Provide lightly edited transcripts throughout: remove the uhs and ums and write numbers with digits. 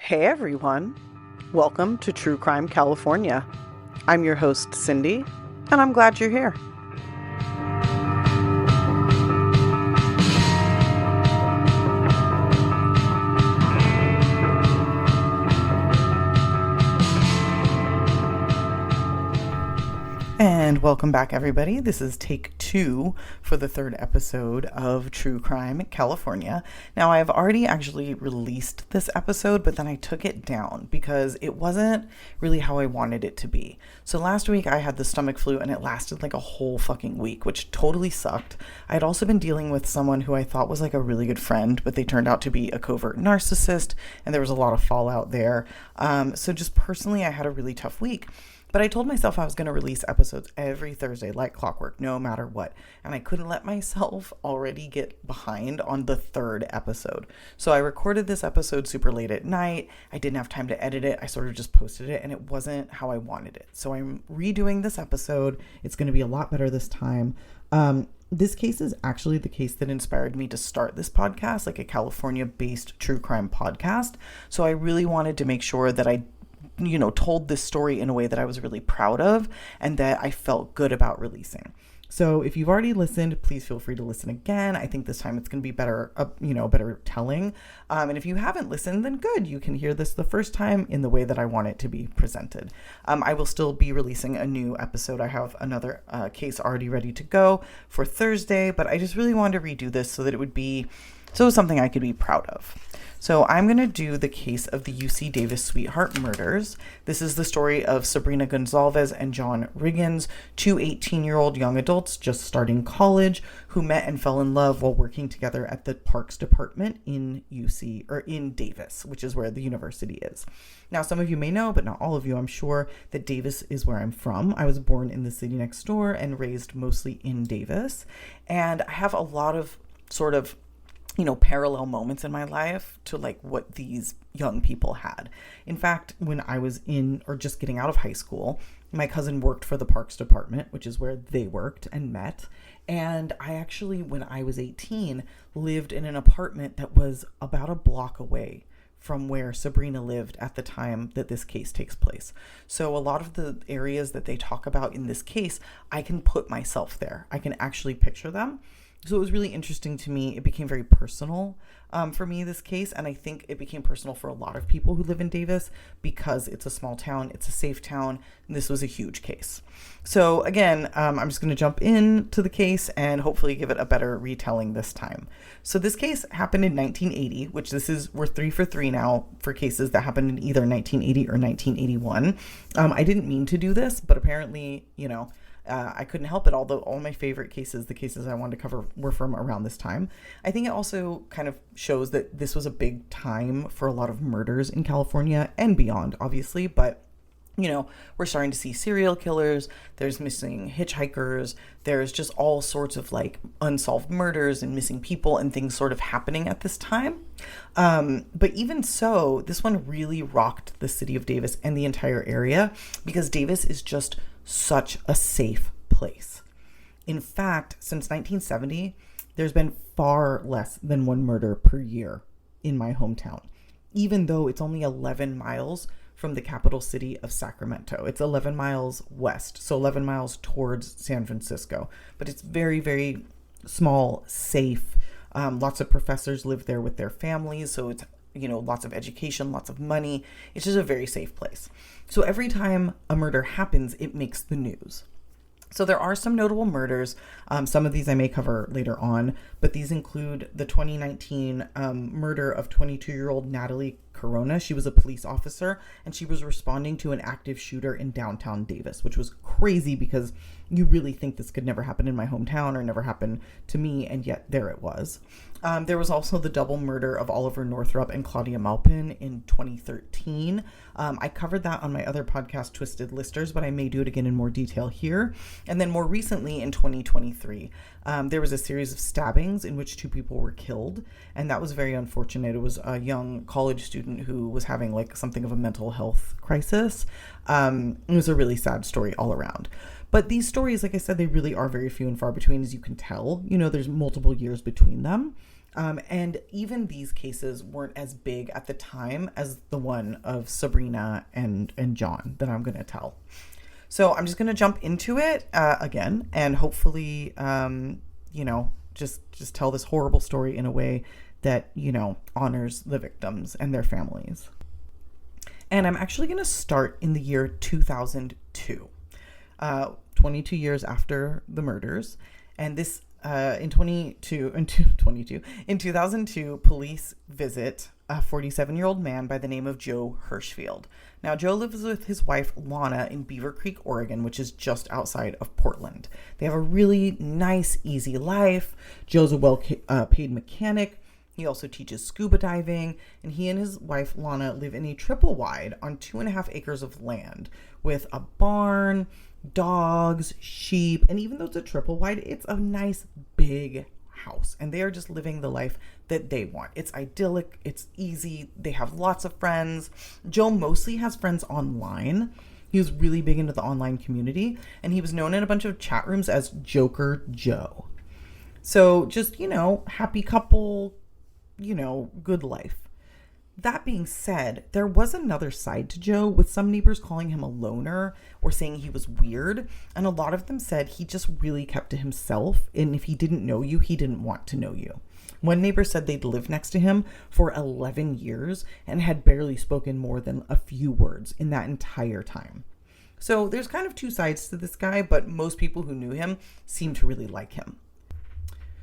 Hey everyone, welcome to True Crime California. I'm your host Cindy, and I'm glad you're here. And welcome back, everybody. This is take 2 for the third episode of True Crime California. Now, I've already actually released this episode, but then I took it down because it wasn't really how I wanted it to be. So last week I had the stomach flu and it lasted like a whole fucking week, which totally sucked. I had also been dealing with someone who I thought was like a really good friend, but they turned out to be a covert narcissist, and there was a lot of fallout there. So just personally, I had a really tough week. But I told myself I was going to release episodes every Thursday like clockwork, no matter what. And I couldn't let myself already get behind on the third episode. So I recorded this episode super late at night. I didn't have time to edit it. I sort of just posted it and it wasn't how I wanted it. So I'm redoing this episode. It's going to be a lot better this time. This case is actually the case that inspired me to start this podcast, like a California-based true crime podcast. So I really wanted to make sure that I told this story in a way that I was really proud of and that I felt good about releasing. So if you've already listened, please feel free to listen again. I think this time it's going to be better telling. And if you haven't listened, then good. You can hear this the first time in the way that I want it to be presented. I will still be releasing a new episode. I have another case already ready to go for Thursday, but I just really wanted to redo this so that it was something I could be proud of. So I'm going to do the case of the UC Davis Sweetheart Murders. This is the story of Sabrina Gonzalez and John Riggins, two 18-year-old young adults just starting college who met and fell in love while working together at the Parks Department in Davis, which is where the university is. Now, some of you may know, but not all of you, I'm sure, that Davis is where I'm from. I was born in the city next door and raised mostly in Davis. And I have a lot of sort of parallel moments in my life to like what these young people had. In fact, when I was just getting out of high school, my cousin worked for the Parks Department, which is where they worked and met. And I actually, when I was 18, lived in an apartment that was about a block away from where Sabrina lived at the time that this case takes place. So a lot of the areas that they talk about in this case, I can put myself there. I can actually picture them. So it was really interesting to me. It became very personal for me, this case. And I think it became personal for a lot of people who live in Davis because it's a small town. It's a safe town. And this was a huge case. So again, I'm just going to jump into the case and hopefully give it a better retelling this time. So this case happened in 1980, which we're 3 for 3 now for cases that happened in either 1980 or 1981. I didn't mean to do this, but apparently, I couldn't help it, although all my favorite cases, the cases I wanted to cover, were from around this time. I think it also kind of shows that this was a big time for a lot of murders in California and beyond, obviously. But, we're starting to see serial killers, there's missing hitchhikers, there's just all sorts of like unsolved murders and missing people and things sort of happening at this time. But even so, this one really rocked the city of Davis and the entire area because Davis is just such a safe place. In fact, since 1970, there's been far less than one murder per year in my hometown, even though it's only 11 miles from the capital city of Sacramento. It's 11 miles west, so 11 miles towards San Francisco, but it's very, very small, safe. Lots of professors live there with their families, so it's lots of education, lots of money. It's just a very safe place. So every time a murder happens, it makes the news. So there are some notable murders. Some of these I may cover later on, but these include the 2019 murder of 22-year-old Natalie Corona. She was a police officer and she was responding to an active shooter in downtown Davis, which was crazy because you really think this could never happen in my hometown or never happen to me, and yet there it was. There was also the double murder of Oliver Northrup and Claudia Maupin in 2013. I covered that on my other podcast, Twisted Listers, but I may do it again in more detail here. And then more recently in 2023, there was a series of stabbings in which 2 people were killed, and that was very unfortunate. It was a young college student who was having like something of a mental health crisis. It was a really sad story all around. But these stories, like I said, they really are very few and far between, as you can tell. There's multiple years between them. And even these cases weren't as big at the time as the one of Sabrina and John that I'm going to tell. So I'm just going to jump into it again, and hopefully, just tell this horrible story in a way that, honors the victims and their families. And I'm actually going to start in the year 2002, 22 years after the murders. And this, in 2002, police visit a 47-year-old man by the name of Joe Hirschfield. Now, Joe lives with his wife, Lana, in Beaver Creek, Oregon, which is just outside of Portland. They have a really nice, easy life. Joe's a well-paid mechanic. He also teaches scuba diving, and he and his wife, Lana, live in a triple wide on 2.5 acres of land with a barn, dogs, sheep, and even though it's a triple wide, it's a nice big house, and they are just living the life that they want. It's idyllic, it's easy, they have lots of friends. Joe mostly has friends online. He was really big into the online community, and he was known in a bunch of chat rooms as Joker Joe. So just, happy couple, good life. That being said, there was another side to Joe, with some neighbors calling him a loner or saying he was weird. And a lot of them said he just really kept to himself. And if he didn't know you, he didn't want to know you. One neighbor said they'd lived next to him for 11 years and had barely spoken more than a few words in that entire time. So there's kind of two sides to this guy, but most people who knew him seem to really like him.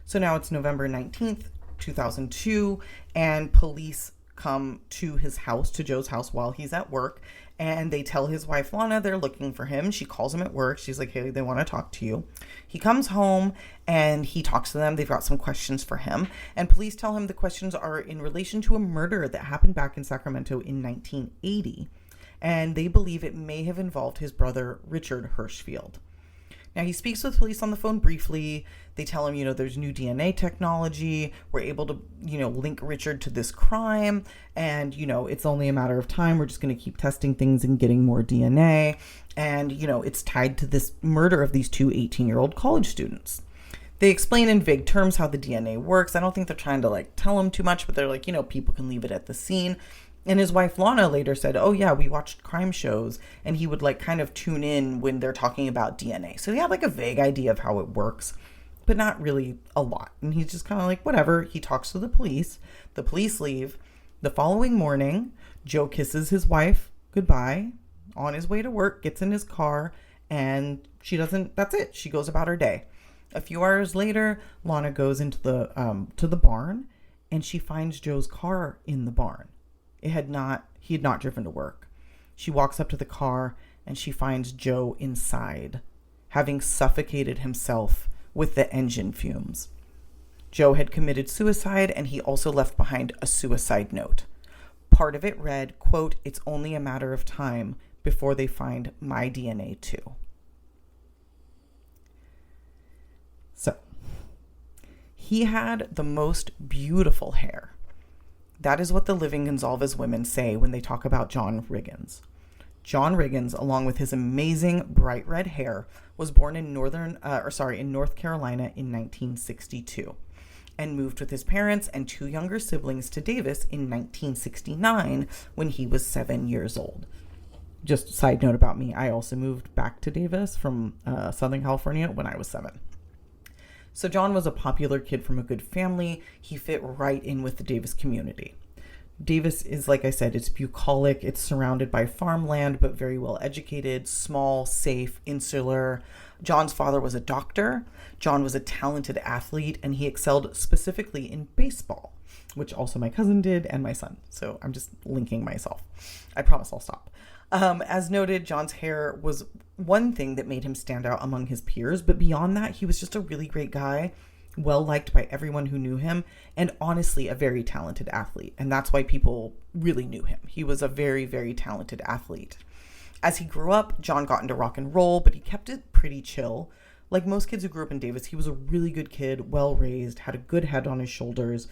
So now it's November 19th, 2002, and police come to his house, to Joe's house, while he's at work, and they tell his wife Lana they're looking for him. She calls him at work. She's like, hey, they want to talk to you. He comes home and he talks to them. They've got some questions for him, and police tell him the questions are in relation to a murder that happened back in Sacramento in 1980, and they believe it may have involved his brother Richard Hirschfield. Now, he speaks with police on the phone briefly. They tell him, there's new DNA technology. We're able to, link Richard to this crime. And, it's only a matter of time. We're just going to keep testing things and getting more DNA. And, it's tied to this murder of these two 18-year-old college students. They explain in vague terms how the DNA works. I don't think they're trying to, tell him too much, but they're like, people can leave it at the scene. And his wife Lana later said, oh yeah, we watched crime shows, and he would kind of tune in when they're talking about DNA. So he had a vague idea of how it works, but not really a lot. And he's just kind of whatever. He talks to the police leave. The following morning, Joe kisses his wife goodbye on his way to work, gets in his car, and that's it. She goes about her day. A few hours later, Lana goes into to the barn, and she finds Joe's car in the barn. He had not driven to work. She walks up to the car and she finds Joe inside, having suffocated himself with the engine fumes. Joe had committed suicide, and he also left behind a suicide note. Part of it read, quote, "It's only a matter of time before they find my DNA too." So, he had the most beautiful hair. That is what the Living Gonzalez women say when they talk about John Riggins. John Riggins, along with his amazing bright red hair, was born in North Carolina in 1962 and moved with his parents and two younger siblings to Davis in 1969 when he was 7 years old. Just a side note about me, I also moved back to Davis from Southern California when I was 7. So John was a popular kid from a good family. He fit right in with the Davis community. Davis is, like I said, it's bucolic. It's surrounded by farmland, but very well educated, small, safe, insular. John's father was a doctor. John was a talented athlete, and he excelled specifically in baseball, which also my cousin did and my son. So I'm just linking myself. I promise I'll stop. As noted, John's hair was one thing that made him stand out among his peers, but beyond that, he was just a really great guy, well liked by everyone who knew him, and honestly a very talented athlete. And that's why people really knew him. He was a very, very talented athlete. As he grew up, John got into rock and roll, but he kept it pretty chill. Like most kids who grew up in Davis, he was a really good kid, well raised, had a good head on his shoulders.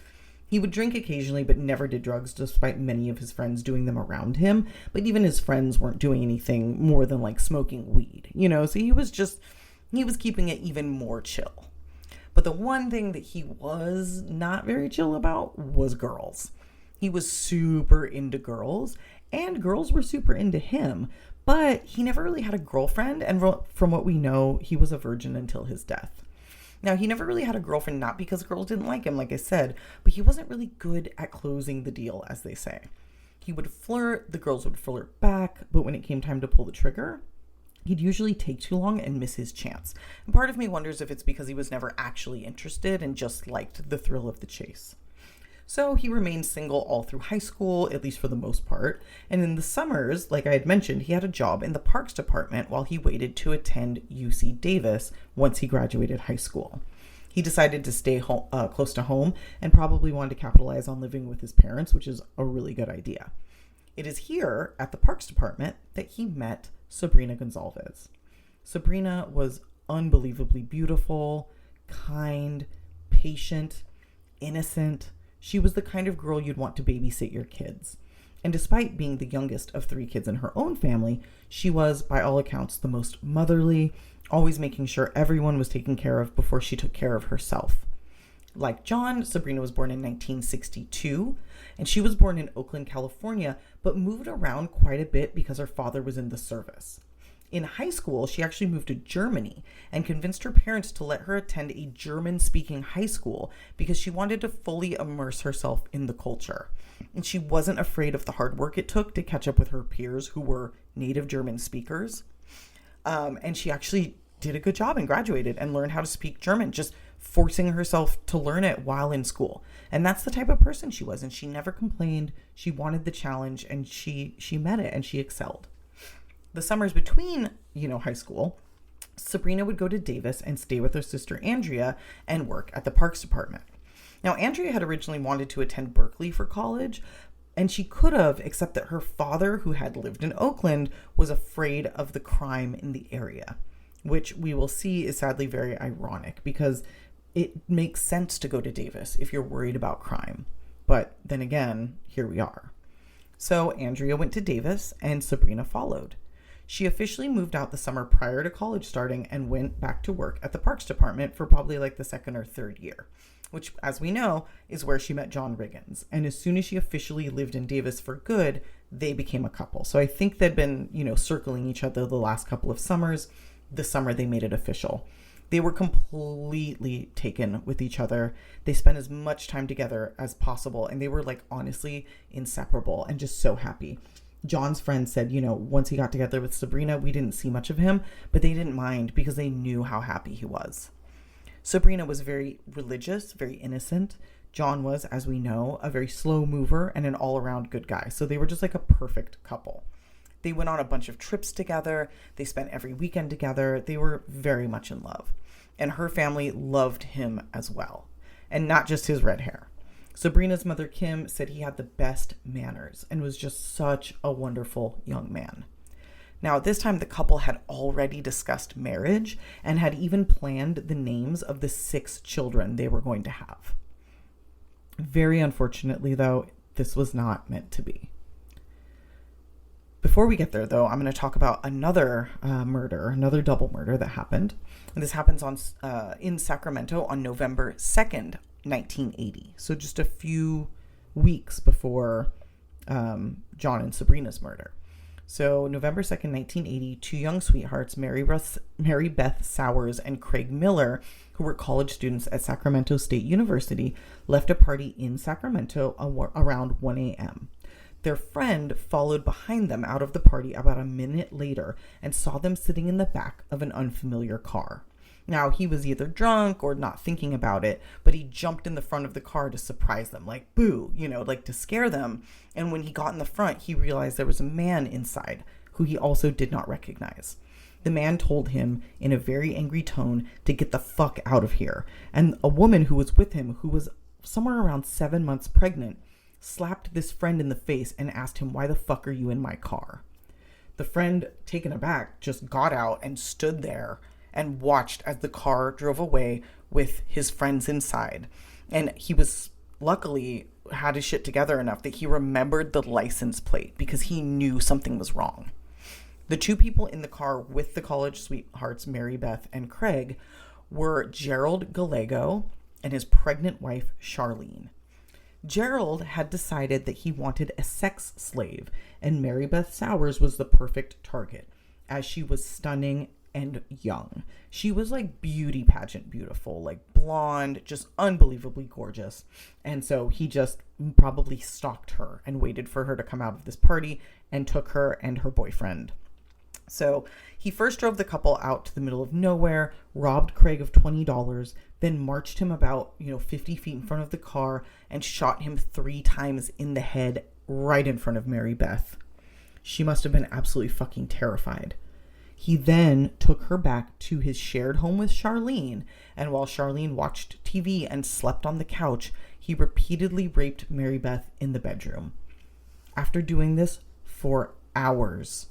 He would drink occasionally, but never did drugs, despite many of his friends doing them around him. But even his friends weren't doing anything more than smoking weed, so he was keeping it even more chill. But the one thing that he was not very chill about was girls. He was super into girls, and girls were super into him, but he never really had a girlfriend, and from what we know, he was a virgin until his death. Now, he never really had a girlfriend, not because girls didn't like him, like I said, but he wasn't really good at closing the deal, as they say. He would flirt, the girls would flirt back, but when it came time to pull the trigger, he'd usually take too long and miss his chance. And part of me wonders if it's because he was never actually interested and just liked the thrill of the chase. So he remained single all through high school, at least for the most part. And in the summers, like I had mentioned, he had a job in the parks department while he waited to attend UC Davis once he graduated high school. He decided to stay close to home and probably wanted to capitalize on living with his parents, which is a really good idea. It is here at the parks department that he met Sabrina Gonzalez. Sabrina was unbelievably beautiful, kind, patient, innocent. She was the kind of girl you'd want to babysit your kids. And despite being the youngest of 3 kids in her own family, she was, by all accounts, the most motherly, always making sure everyone was taken care of before she took care of herself. Like John, Sabrina was born in 1962, and she was born in Oakland, California, but moved around quite a bit because her father was in the service. In high school, she actually moved to Germany and convinced her parents to let her attend a German-speaking high school because she wanted to fully immerse herself in the culture. And she wasn't afraid of the hard work it took to catch up with her peers who were native German speakers. And she actually did a good job and graduated and learned how to speak German, just forcing herself to learn it while in school. And that's the type of person she was. And she never complained. She wanted the challenge, and she met it, and she excelled. The summers between, high school, Sabrina would go to Davis and stay with her sister Andrea and work at the parks department. Now, Andrea had originally wanted to attend Berkeley for college, and she could have, except that her father, who had lived in Oakland, was afraid of the crime in the area, which we will see is sadly very ironic because it makes sense to go to Davis if you're worried about crime. But then again, here we are. So Andrea went to Davis and Sabrina followed. She officially moved out the summer prior to college starting and went back to work at the parks department for probably like the 2nd or 3rd year, which, as we know, is where she met John Riggins. And as soon as she officially lived in Davis for good, they became a couple. So I think they'd been, circling each other the last couple of summers. This summer, they made it official. They were completely taken with each other. They spent as much time together as possible, and they were honestly inseparable and just so happy. John's friend said, once he got together with Sabrina, we didn't see much of him, but they didn't mind because they knew how happy he was. Sabrina was very religious, very innocent. John was, as we know, a very slow mover and an all-around good guy. So they were just like a perfect couple. They went on a bunch of trips together. They spent every weekend together. They were very much in love. And her family loved him as well. And not just his red hair. Sabrina's mother, Kim, said he had the best manners and was just such a wonderful young man. Now, at this time, the couple had already discussed marriage and had even planned the names of the 6 children they were going to have. Very unfortunately, though, this was not meant to be. Before we get there, though, I'm going to talk about another another double murder that happened. And this happens in Sacramento on November 2nd, 1980. So just a few weeks before John and Sabrina's murder. So November 2nd, 1980, 2 young sweethearts, Mary Beth Sowers and Craig Miller, who were college students at Sacramento State University, left a party in Sacramento around 1 a.m. Their friend followed behind them out of the party about a minute later and saw them sitting in the back of an unfamiliar car. Now, he was either drunk or not thinking about it, but he jumped in the front of the car to surprise them, like, boo, to scare them. And when he got in the front, he realized there was a man inside who he also did not recognize. The man told him in a very angry tone to get the fuck out of here. And a woman who was with him, who was somewhere around 7 months pregnant, slapped this friend in the face and asked him, "Why the fuck are you in my car?" The friend, taken aback, just got out and stood there and watched as the car drove away with his friends inside. And he was luckily had his shit together enough that he remembered the license plate because he knew something was wrong. The 2 people in the car with the college sweethearts, Mary Beth and Craig, were Gerald Gallego and his pregnant wife, Charlene. Gerald had decided that he wanted a sex slave, and Mary Beth Sowers was the perfect target, as she was stunning and young. She was like beauty pageant beautiful, like blonde, just unbelievably gorgeous. And so he just probably stalked her and waited for her to come out of this party and took her and her boyfriend. So he first drove the couple out to the middle of nowhere, robbed Craig of $20, then marched him about, 50 feet in front of the car and shot him 3 times in the head right in front of Mary Beth. She must have been absolutely fucking terrified. He then took her back to his shared home with Charlene, and while Charlene watched TV and slept on the couch, he repeatedly raped Mary Beth in the bedroom. After doing this for hours,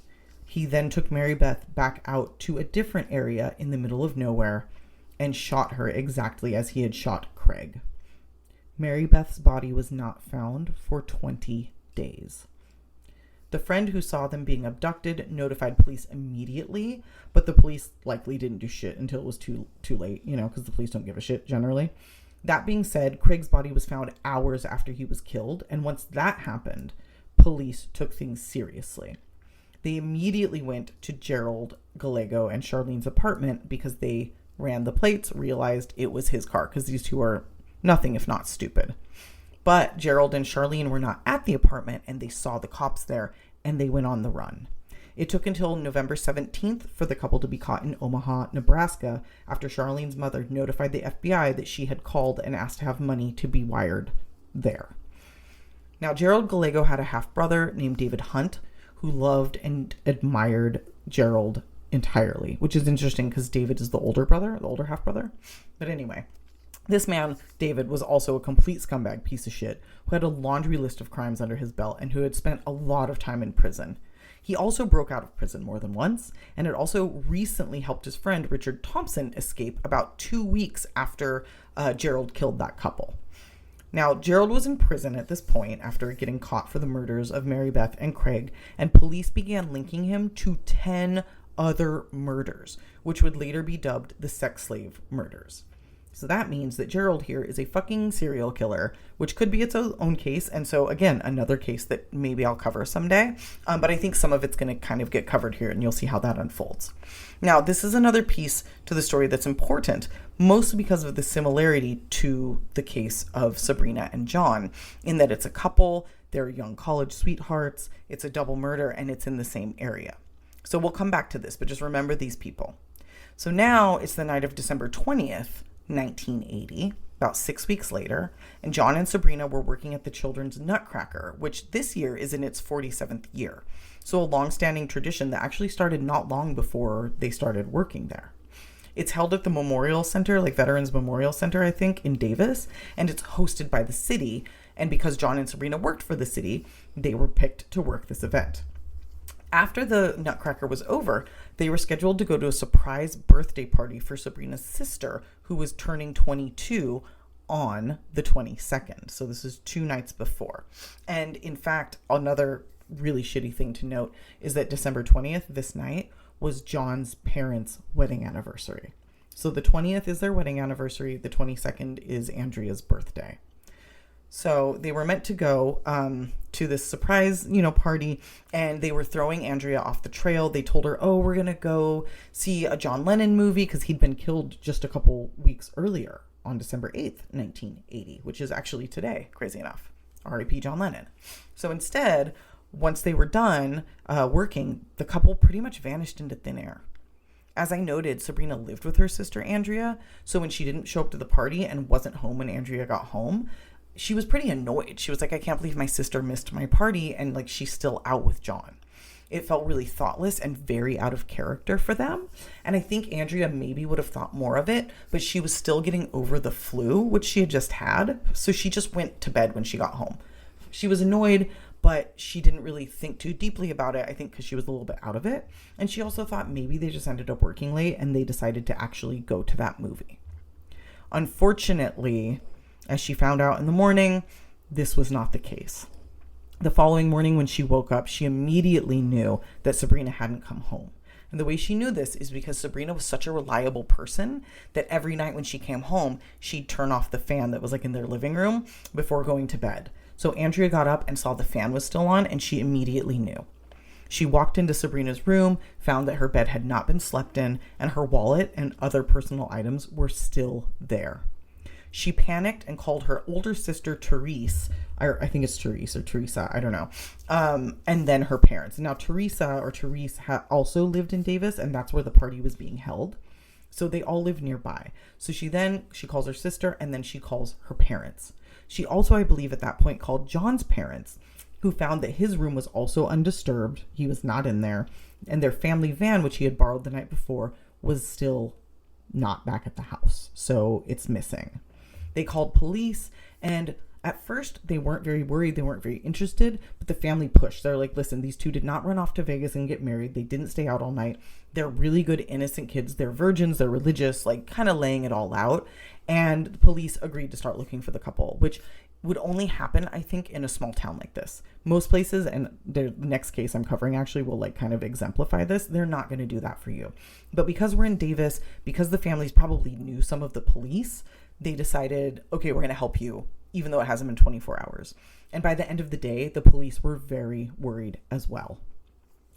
he then took Mary Beth back out to a different area in the middle of nowhere and shot her exactly as he had shot Craig. Mary Beth's body was not found for 20 days. The friend who saw them being abducted notified police immediately, but the police likely didn't do shit until it was too late, because the police don't give a shit generally. That being said, Craig's body was found hours after he was killed, and once that happened, police took things seriously. They immediately went to Gerald Gallego and Charlene's apartment because they ran the plates, realized it was his car, because these two are nothing if not stupid. But Gerald and Charlene were not at the apartment, and they saw the cops there, and they went on the run. It took until November 17th for the couple to be caught in Omaha, Nebraska, after Charlene's mother notified the FBI that she had called and asked to have money to be wired there. Now, Gerald Gallego had a half-brother named David Hunt, who loved and admired Gerald entirely, which is interesting because David is the older half-brother. But anyway, this man, David, was also a complete scumbag piece of shit who had a laundry list of crimes under his belt and who had spent a lot of time in prison. He also broke out of prison more than once and had also recently helped his friend Richard Thompson escape about 2 weeks after Gerald killed that couple. Now, Gerald was in prison at this point after getting caught for the murders of Mary Beth and Craig, and police began linking him to 10 other murders, which would later be dubbed the sex slave murders. So that means that Gerald here is a fucking serial killer, which could be its own case. And so, again, another case that maybe I'll cover someday. But I think some of it's going to kind of get covered here, and you'll see how that unfolds. Now, this is another piece to the story that's important, mostly because of the similarity to the case of Sabrina and John, in that it's a couple, they're young college sweethearts, it's a double murder, and it's in the same area. So we'll come back to this, but just remember these people. So now it's the night of December 20th, 1980, about 6 weeks later, and John and Sabrina were working at the Children's Nutcracker, which this year is in its 47th year. So a long-standing tradition that actually started not long before they started working there. It's held at the Memorial Center, like Veterans Memorial Center, I think, in Davis, and it's hosted by the city. And because John and Sabrina worked for the city, they were picked to work this event. After the Nutcracker was over, they were scheduled to go to a surprise birthday party for Sabrina's sister, who was turning 22 on the 22nd. So this is 2 nights before. And in fact, another really shitty thing to note is that December 20th, this night, was John's parents' wedding anniversary. So the 20th is their wedding anniversary. The 22nd is Andrea's birthday. So they were meant to go to this surprise, party, and they were throwing Andrea off the trail. They told her, we're going to go see a John Lennon movie because he'd been killed just a couple weeks earlier on December 8th, 1980, which is actually today, crazy enough. R.I.P. John Lennon. So instead, once they were done working, the couple pretty much vanished into thin air. As I noted, Sabrina lived with her sister Andrea, so when she didn't show up to the party and wasn't home when Andrea got home, she was pretty annoyed. She was like, I can't believe my sister missed my party, and like she's still out with John. It felt really thoughtless and very out of character for them. And I think Andrea maybe would have thought more of it, but she was still getting over the flu, which she had just had. So she just went to bed when she got home. She was annoyed, but she didn't really think too deeply about it, I think because she was a little bit out of it. And she also thought maybe they just ended up working late and they decided to actually go to that movie. Unfortunately, as she found out in the morning, this was not the case. The following morning when she woke up, she immediately knew that Sabrina hadn't come home. And the way she knew this is because Sabrina was such a reliable person that every night when she came home, she'd turn off the fan that was like in their living room before going to bed. So Andrea got up and saw the fan was still on, and she immediately knew. She walked into Sabrina's room, found that her bed had not been slept in, and her wallet and other personal items were still there. She panicked and called her older sister, Therese, I think it's Therese or Teresa, I don't know, and then her parents. Now, Teresa or Therese also lived in Davis, and that's where the party was being held. So they all lived nearby. So she calls her sister, and then she calls her parents. She also, I believe at that point, called John's parents, who found that his room was also undisturbed. He was not in there. And their family van, which he had borrowed the night before, was still not back at the house. So it's missing. They called police, and at first they weren't very worried. They weren't very interested, but the family pushed. They're like, listen, these two did not run off to Vegas and get married. They didn't stay out all night. They're really good, innocent kids. They're virgins. They're religious, like kind of laying it all out. And the police agreed to start looking for the couple, which would only happen, I think, in a small town like this. Most places, and the next case I'm covering actually will like kind of exemplify this, they're not going to do that for you. But because we're in Davis, because the families probably knew some of the police, they decided, okay, we're going to help you, even though it hasn't been 24 hours. And by the end of the day, the police were very worried as well.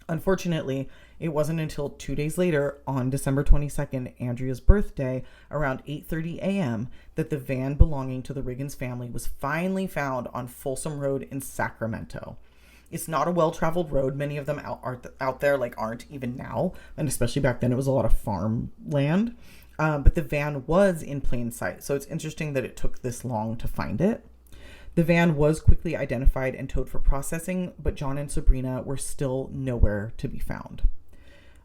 Unfortunately, it wasn't until 2 days later, on December 22nd, Andrea's birthday, around 8:30 a.m., that the van belonging to the Riggins family was finally found on Folsom Road in Sacramento. It's not a well-traveled road. Many of them out there like aren't even now, and especially back then it was a lot of farmland. But the van was in plain sight, so it's interesting that it took this long to find it. The van was quickly identified and towed for processing, but John and Sabrina were still nowhere to be found.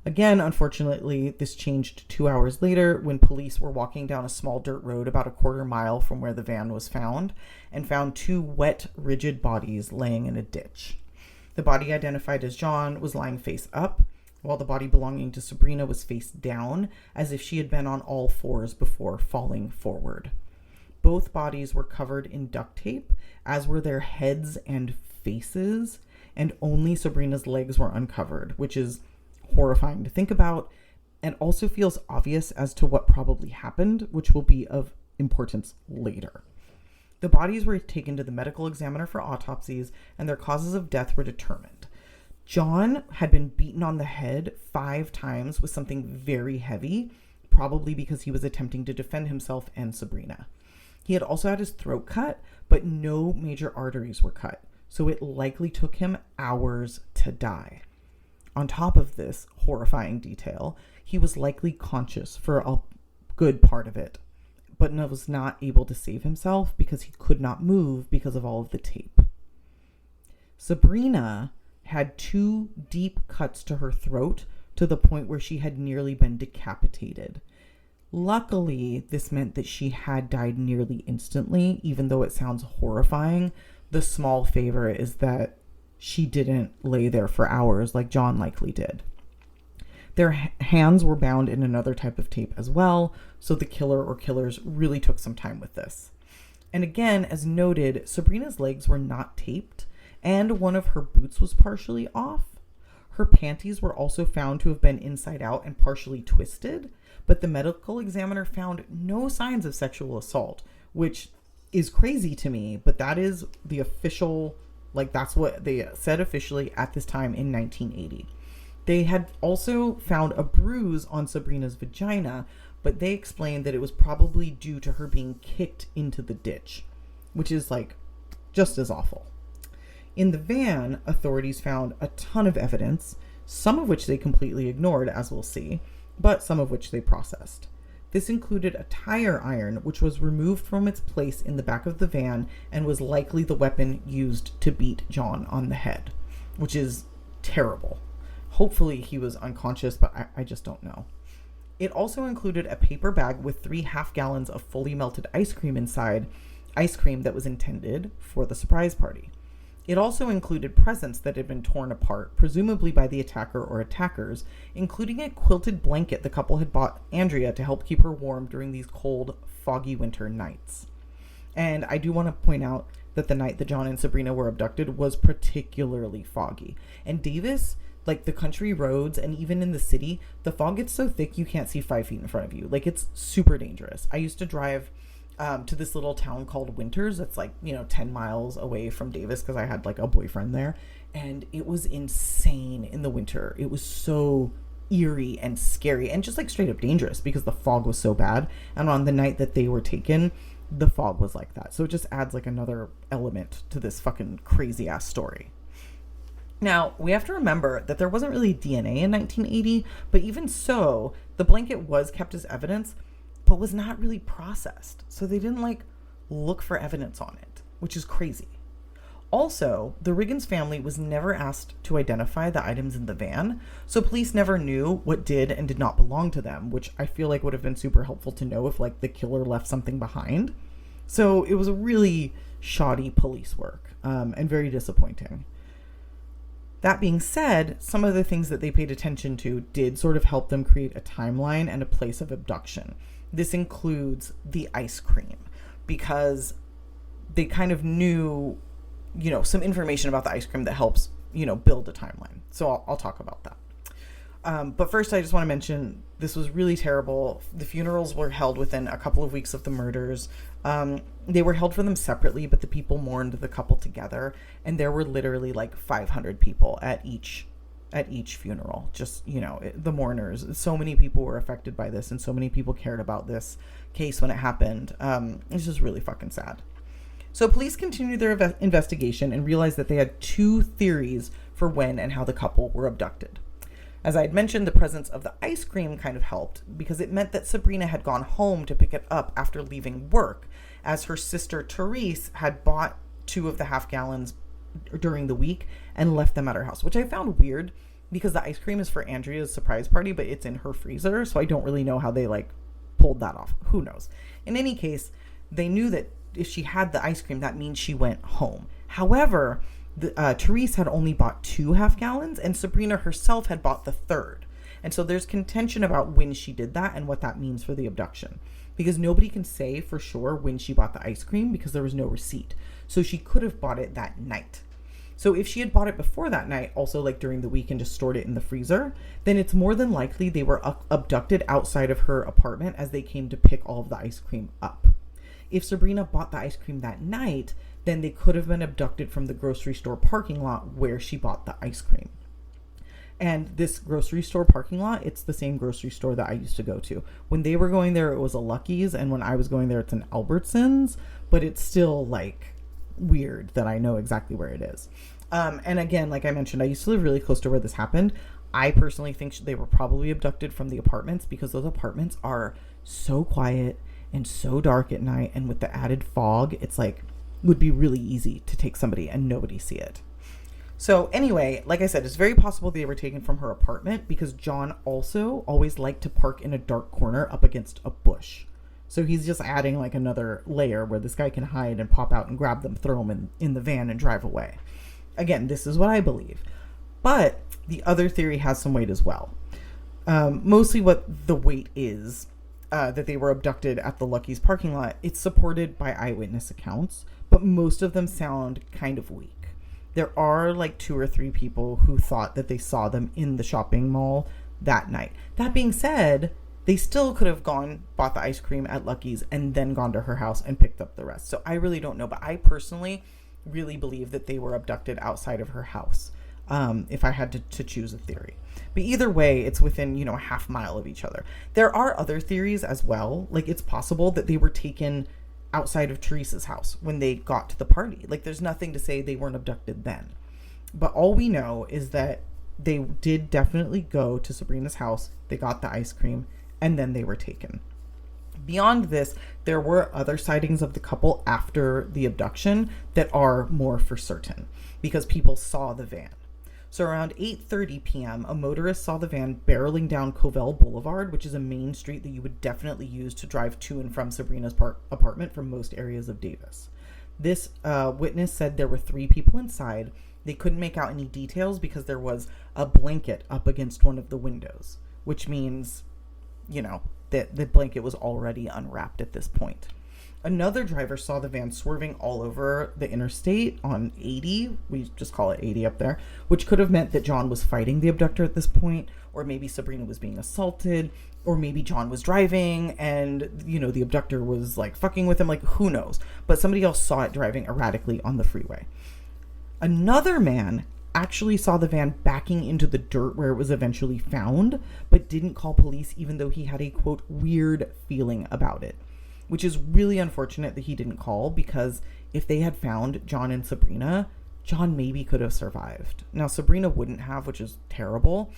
Again, unfortunately, this changed 2 hours later when police were walking down a small dirt road about a quarter mile from where the van was found and found two wet, rigid bodies laying in a ditch. The body identified as John was lying face up, while the body belonging to Sabrina was face down, as if she had been on all fours before falling forward. Both bodies were covered in duct tape, as were their heads and faces, and only Sabrina's legs were uncovered, which is horrifying to think about, and also feels obvious as to what probably happened, which will be of importance later. The bodies were taken to the medical examiner for autopsies, and their causes of death were determined. John had been beaten on the head 5 times with something very heavy, probably because he was attempting to defend himself and Sabrina. He had also had his throat cut, but no major arteries were cut, so it likely took him hours to die. On top of this horrifying detail, he was likely conscious for a good part of it, but was not able to save himself because he could not move because of all of the tape. Sabrina had 2 deep cuts to her throat to the point where she had nearly been decapitated. Luckily, this meant that she had died nearly instantly, even though it sounds horrifying. The small favor is that she didn't lay there for hours like John likely did. Their hands were bound in another type of tape as well, so the killer or killers really took some time with this. And again, as noted, Sabrina's legs were not taped, and one of her boots was partially off. Her panties were also found to have been inside out and partially twisted, but the medical examiner found no signs of sexual assault, which is crazy to me, but that is the official, that's what they said officially at this time in 1980. They had also found a bruise on Sabrina's vagina, but they explained that it was probably due to her being kicked into the ditch, which is just as awful. In the van, authorities found a ton of evidence, some of which they completely ignored, as we'll see, but some of which they processed. This included a tire iron, which was removed from its place in the back of the van and was likely the weapon used to beat John on the head, which is terrible. Hopefully he was unconscious, but I just don't know. It also included a paper bag with 3 half-gallons of fully melted ice cream inside, ice cream that was intended for the surprise party. It also included presents that had been torn apart, presumably by the attacker or attackers, including a quilted blanket the couple had bought Andrea to help keep her warm during these cold, foggy winter nights. And I do want to point out that the night that John and Sabrina were abducted was particularly foggy. And Davis, like the country roads and even in the city, the fog gets so thick you can't see 5 feet in front of you. Like, it's super dangerous. I used to drive to this little town called Winters. That's like, 10 miles away from Davis because I had like a boyfriend there. And it was insane in the winter. It was so eerie and scary and just like straight up dangerous because the fog was so bad. And on the night that they were taken, the fog was like that. So it just adds like another element to this fucking crazy ass story. Now, we have to remember that there wasn't really DNA in 1980, but even so, the blanket was kept as evidence, but was not really processed. So they didn't like look for evidence on it, which is crazy. Also, the Riggins family was never asked to identify the items in the van, so police never knew what did and did not belong to them, which I feel like would have been super helpful to know if like the killer left something behind. So it was a really shoddy police work, and very disappointing. That being said, some of the things that they paid attention to did sort of help them create a timeline and a place of abduction. This includes the ice cream, because they kind of knew, some information about the ice cream that helps, build a timeline. So I'll talk about that. But first, I just want to mention this was really terrible. The funerals were held within a couple of weeks of the murders. They were held for them separately, but the people mourned the couple together. And there were literally like 500 people at each funeral. Just, the mourners. So many people were affected by this, and so many people cared about this case when it happened. It's just really fucking sad. So police continued their investigation and realized that they had 2 theories for when and how the couple were abducted. As I had mentioned, the presence of the ice cream kind of helped because it meant that Sabrina had gone home to pick it up after leaving work, as her sister Therese had bought 2 of the half gallons during the week and left them at her house, which I found weird because the ice cream is for Andrea's surprise party, but it's in her freezer. So I don't really know how they like pulled that off. Who knows? In any case, they knew that if she had the ice cream, that means she went home. However, Therese had only bought 2 half gallons and Sabrina herself had bought the 3rd. And so there's contention about when she did that and what that means for the abduction, because nobody can say for sure when she bought the ice cream because there was no receipt. So she could have bought it that night. So if she had bought it before that night, also like during the week, and just stored it in the freezer, then it's more than likely they were abducted outside of her apartment as they came to pick all of the ice cream up. If Sabrina bought the ice cream that night, then they could have been abducted from the grocery store parking lot where she bought the ice cream. And this grocery store parking lot, it's the same grocery store that I used to go to. When they were going there, it was a Lucky's, and when I was going there, it's an Albertsons, but it's still like weird that I know exactly where it is. And again, like I mentioned, I used to live really close to where this happened. I personally think they were probably abducted from the apartments because those apartments are so quiet and so dark at night, and with the added fog, it's like would be really easy to take somebody and nobody see it. So anyway, like I said, it's very possible they were taken from her apartment because John also always liked to park in a dark corner up against a bush. So he's just adding like another layer where this guy can hide and pop out and grab them, throw them in the van and drive away. Again, this is what I believe. But the other theory has some weight as well. Mostly what the weight is, that they were abducted at the Lucky's parking lot, it's supported by eyewitness accounts, but most of them sound kind of weak. There are like 2 or 3 people who thought that they saw them in the shopping mall that night. That being said, they still could have bought the ice cream at Lucky's and then gone to her house and picked up the rest. So I really don't know, but I personally really believe that they were abducted outside of her house, if I had to choose a theory. But either way, it's within, a half mile of each other. There are other theories as well. Like, it's possible that they were taken outside of Teresa's house when they got to the party. Like, there's nothing to say they weren't abducted then. But all we know is that they did definitely go to Sabrina's house, they got the ice cream, and then they were taken. Beyond this, there were other sightings of the couple after the abduction that are more for certain because people saw the van. So around 8:30 p.m., a motorist saw the van barreling down Covell Boulevard, which is a main street that you would definitely use to drive to and from Sabrina's apartment from most areas of Davis. This witness said there were 3 people inside. They couldn't make out any details because there was a blanket up against one of the windows, which means, that the blanket was already unwrapped at this point. Another driver saw the van swerving all over the interstate on 80. We just call it 80 up there, which could have meant that John was fighting the abductor at this point, or maybe Sabrina was being assaulted, or maybe John was driving and, you know, the abductor was like fucking with him, like who knows. But somebody else saw it driving erratically on the freeway. Another man actually saw the van backing into the dirt where it was eventually found, but didn't call police even though he had a, quote, weird feeling about it. Which is really unfortunate that he didn't call, because if they had found John and Sabrina, John maybe could have survived. Now, Sabrina wouldn't have, which is terrible,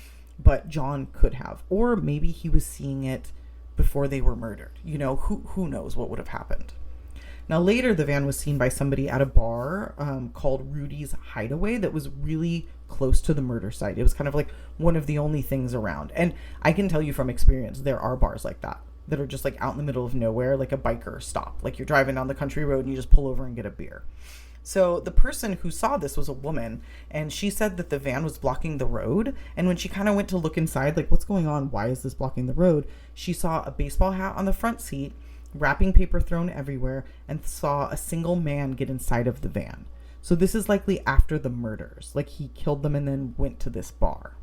but John could have. Or maybe he was seeing it before they were murdered. You know, who knows what would have happened. Now, later, the van was seen by somebody at a bar called Rudy's Hideaway that was really close to the murder site. It was kind of like one of the only things around. And I can tell you from experience, there are bars like that are just like out in the middle of nowhere, like a biker stop. Like you're driving down the country road and you just pull over and get a beer. So the person who saw this was a woman, and she said that the van was blocking the road. And when she kind of went to look inside, like, what's going on? Why is this blocking the road? She saw a baseball hat on the front seat, wrapping paper thrown everywhere, and saw a single man get inside of the van. So this is likely after the murders. Like he killed them and then went to this bar.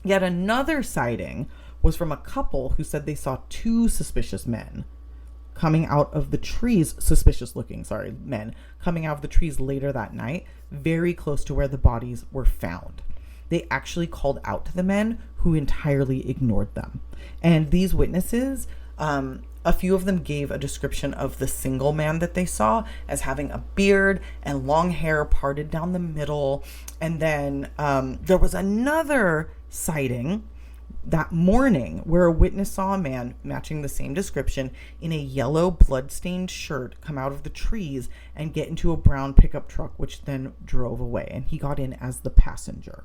Yet another sighting was from a couple who said they saw two suspicious men coming out of the trees, men coming out of the trees later that night, very close to where the bodies were found. They actually called out to the men, who entirely ignored them. And these witnesses, a few of them gave a description of the single man that they saw as having a beard and long hair parted down the middle. And then there was another sighting that morning where a witness saw a man matching the same description in a yellow blood-stained shirt come out of the trees and get into a brown pickup truck, which then drove away, and he got in as the passenger.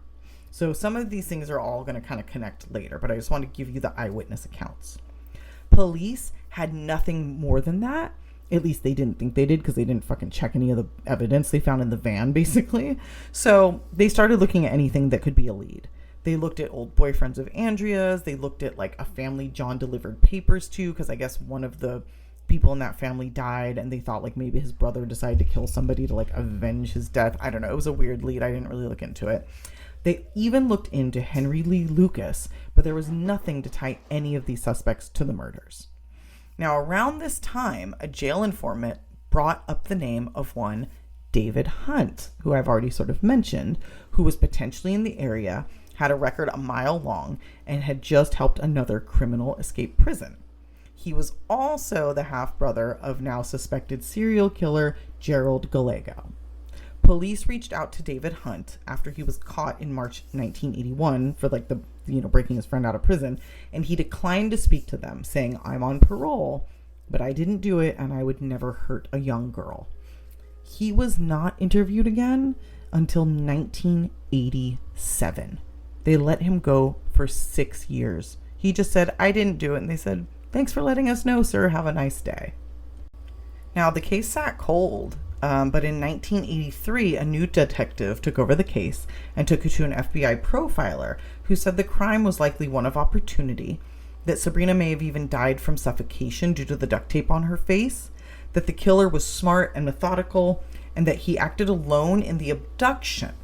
So some of these things are all going to kind of connect later, but I just want to give you the eyewitness accounts. Police had nothing more than that. At least they didn't think they did, because they didn't fucking check any of the evidence they found in the van, basically. So they started looking at anything that could be a lead. They looked at old boyfriends of Andrea's. They looked at like a family John delivered papers to, because I guess one of the people in that family died, and they thought like maybe his brother decided to kill somebody to like avenge his death. I don't know. It was a weird lead. I didn't really look into it. They even looked into Henry Lee Lucas, but there was nothing to tie any of these suspects to the murders. Now, around this time, a jail informant brought up the name of one David Hunt, who I've already sort of mentioned, who was potentially in the area, had a record a mile long, and had just helped another criminal escape prison. He was also the half-brother of now suspected serial killer Gerald Gallego. Police reached out to David Hunt after he was caught in March 1981 for like the, breaking his friend out of prison, and he declined to speak to them, saying, "I'm on parole, but I didn't do it, and I would never hurt a young girl." He was not interviewed again until 1987. They let him go for 6 years. He just said, "I didn't do it." And they said, "Thanks for letting us know, sir. Have a nice day." Now, the case sat cold, but in 1983, a new detective took over the case and took it to an FBI profiler who said the crime was likely one of opportunity, that Sabrina may have even died from suffocation due to the duct tape on her face, that the killer was smart and methodical, and that he acted alone in the abduction,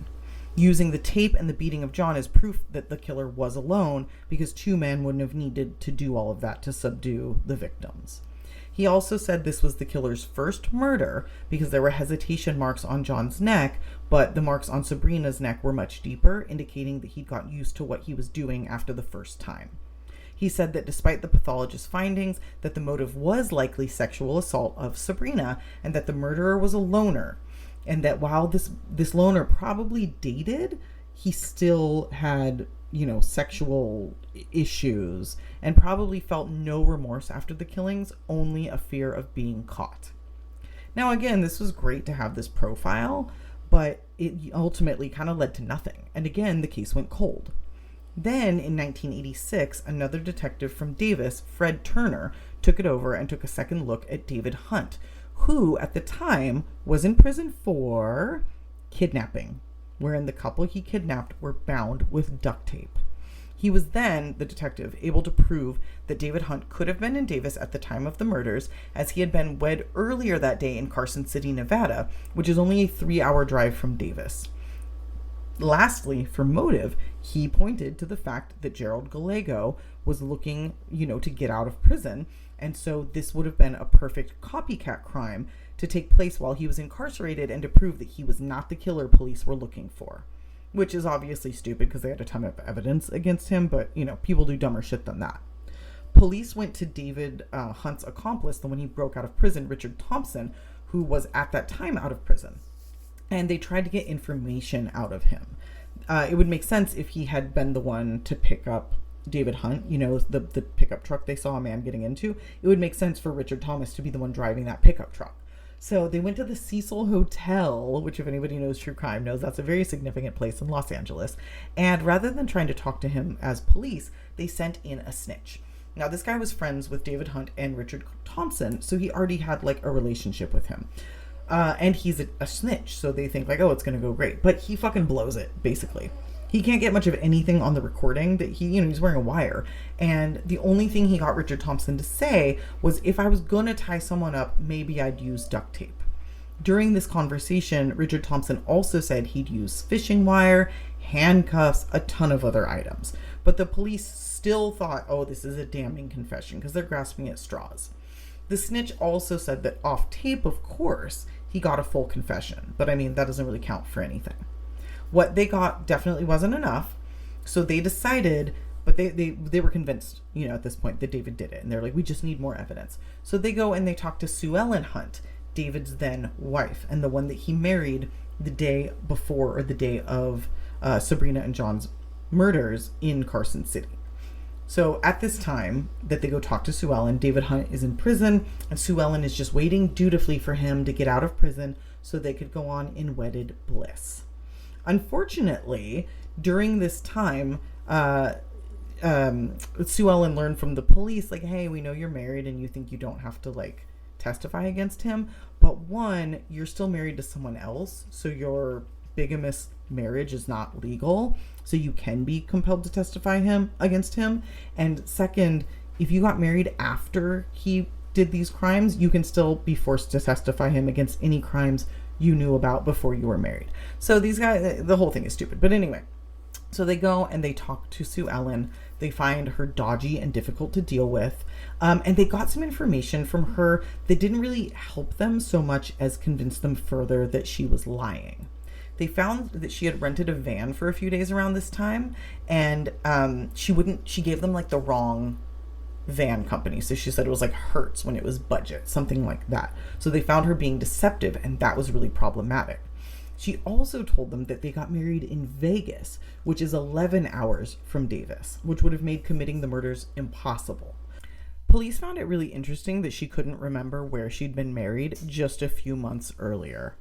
using the tape and the beating of John as proof that the killer was alone, because two men wouldn't have needed to do all of that to subdue the victims. He also said this was the killer's first murder because there were hesitation marks on John's neck, but the marks on Sabrina's neck were much deeper, indicating that he'd got used to what he was doing after the first time. He said that despite the pathologist's findings, that the motive was likely sexual assault of Sabrina, and that the murderer was a loner, and that while this loner probably dated, he still had, sexual issues, and probably felt no remorse after the killings, only a fear of being caught. Now, again, this was great to have this profile, but it ultimately kind of led to nothing. And again, the case went cold. Then, in 1986, another detective from Davis, Fred Turner, took it over and took a second look at David Hunt, who at the time was in prison for kidnapping, wherein the couple he kidnapped were bound with duct tape. He was then, the detective, able to prove that David Hunt could have been in Davis at the time of the murders, as he had been wed earlier that day in Carson City, Nevada, which is only a 3-hour drive from Davis. Lastly, for motive, he pointed to the fact that Gerald Gallego was looking, to get out of prison, and so this would have been a perfect copycat crime to take place while he was incarcerated and to prove that he was not the killer police were looking for. Which is obviously stupid because they had a ton of evidence against him, but, people do dumber shit than that. Police went to David Hunt's accomplice, the one he broke out of prison, Richard Thompson, who was at that time out of prison. And they tried to get information out of him. It would make sense if he had been the one to pick up David Hunt, the pickup truck they saw a man getting into. It would make sense for Richard Thomas to be the one driving that pickup truck. So they went to the Cecil Hotel, which if anybody knows true crime knows that's a very significant place in Los Angeles. And rather than trying to talk to him as police, they sent in a snitch. Now, this guy was friends with David Hunt and Richard Thompson, so he already had a relationship with him. And he's a snitch, so they think it's going to go great. But he fucking blows it, basically. He can't get much of anything on the recording that he's wearing a wire. And the only thing he got Richard Thompson to say was, if I was going to tie someone up, maybe I'd use duct tape. During this conversation, Richard Thompson also said he'd use fishing wire, handcuffs, a ton of other items. But the police still thought, this is a damning confession because they're grasping at straws. The snitch also said that off tape, of course, he got a full confession. But that doesn't really count for anything. What they got definitely wasn't enough. So they decided, but they were convinced, at this point that David did it. And they're like, we just need more evidence. So they go and they talk to Sue Ellen Hunt, David's then wife, and the one that he married the day before or the day of Sabrina and John's murders in Carson City. So at this time that they go talk to Sue Ellen, David Hunt is in prison, and Sue Ellen is just waiting dutifully for him to get out of prison so they could go on in wedded bliss. Unfortunately, during this time, Sue Ellen learned from the police, hey, we know you're married and you think you don't have to, testify against him. But one, you're still married to someone else, so your bigamous marriage is not legal, so you can be compelled to testify against him. And second, if you got married after he did these crimes, you can still be forced to testify him against any crimes you knew about before you were married. So these guys, the whole thing is stupid. But anyway, so they go and they talk to Sue Ellen. They find her dodgy and difficult to deal with. And they got some information from her that didn't really help them so much as convince them further that she was lying. They found that she had rented a van for a few days around this time, and she gave them the wrong van company. So she said it was Hertz when it was Budget, something like that. So they found her being deceptive, and that was really problematic. She also told them that they got married in Vegas, which is 11 hours from Davis, which would have made committing the murders impossible. Police found it really interesting that she couldn't remember where she'd been married just a few months earlier.